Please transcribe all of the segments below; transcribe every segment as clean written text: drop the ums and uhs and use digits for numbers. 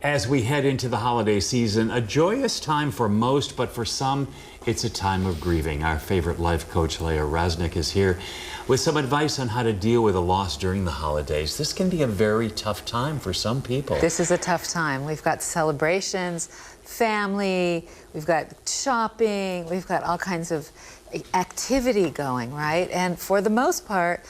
As we head into the holiday season, a joyous time for most, but for some, it's a time of grieving. Our favorite life coach, Laya Raznick, is here with some advice on how to deal with a loss during the holidays. This can be a very tough time for some people. This is a tough time. We've got celebrations, family, we've got shopping, we've got all kinds of activity going, right? And for the most part,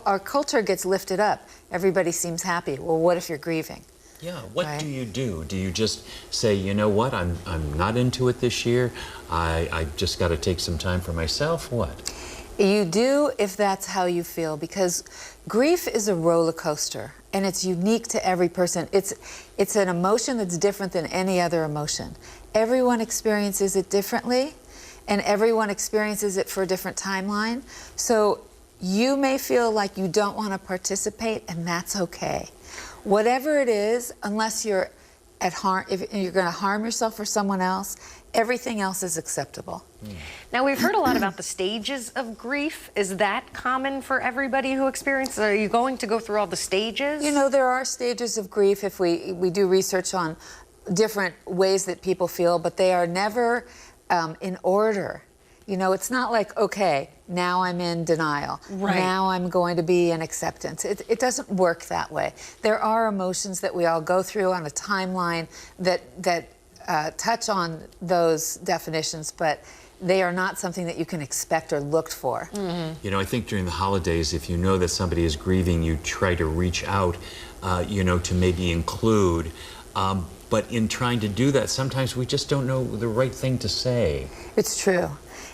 our culture gets lifted up. Everybody seems happy. Well, what if you're grieving? Yeah, what right? do you do? Do you just say, you know what, I'm not into it this year. I just got to take some time for myself? What? You do if that's how you feel, because grief is a roller coaster and it's unique to every person. It's an emotion that's different than any other emotion. Everyone experiences it differently and everyone experiences it for a different timeline. So you may feel like you don't want to participate, and that's okay. Whatever it is, unless you're at harm, if you're going to harm yourself or someone else, everything else is acceptable. Now, we've heard a lot about the stages of grief. Is that common for everybody who experiences it? Are you going to go through all the stages? You know, there are stages of grief if we do research on different ways that people feel, but they are never in order. You know, it's not like, okay, now I'm in denial. Right. Now I'm going to be in acceptance. It doesn't work that way. There are emotions that we all go through on a timeline that touch on those definitions, but they are not something that you can expect or look for. Mm-hmm. You know, I think during the holidays, if you know that somebody is grieving, you try to reach out, you know, to maybe include. But in trying to do that, sometimes we just don't know the right thing to say. It's true.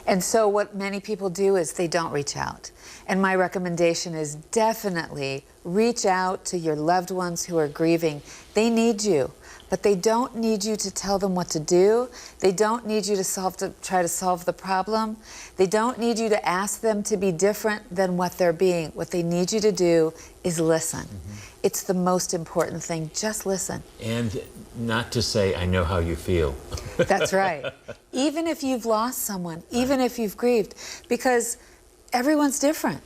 And so what many people do is they don't reach out. And my recommendation is definitely reach out to your loved ones who are grieving. They need you, but they don't need you to tell them what to do. They don't need you to try to solve the problem. They don't need you to ask them to be different than what they're being. What they need you to do is listen. Mm-hmm. It's the most important thing. Just listen. And not to say, I know how you feel. That's right. Even if you've lost someone, even if you've grieved, because everyone's different.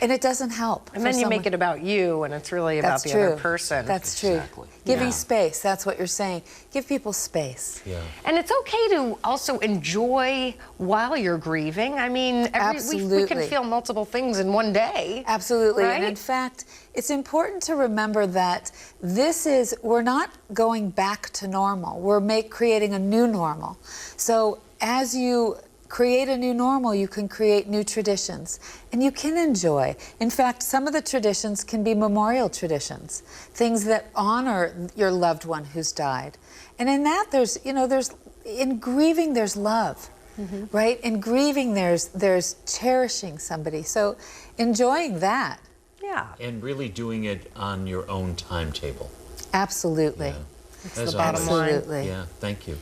And it doesn't help. And then you make it about you, and it's really about the other person. That's true. Exactly. Giving space, that's what you're saying. Give people space. Yeah. And it's okay to also enjoy while you're grieving. I mean, we can feel multiple things in one day. Absolutely. Right? And in fact, it's important to remember that we're not going back to normal. We're creating a new normal. So as you create a new normal, you can create new traditions, and you can enjoy. In fact, some of the traditions can be memorial traditions, things that honor your loved one who's died. And in that, in grieving, there's love, right? In grieving, there's cherishing somebody. So enjoying that. Yeah. And really doing it on your own timetable. Absolutely. Yeah. That's the bottom line. Absolutely. Yeah, thank you.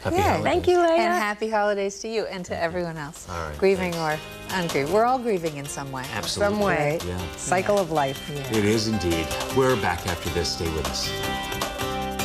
Happy Yeah, holidays. Thank you, Laya. And happy holidays to you and to everyone else. All right, grieving thanks. or ungrieving. We're all grieving in some way. Absolutely. Some way. Yeah. Cycle of life. It is indeed. We're back after this. Stay with us.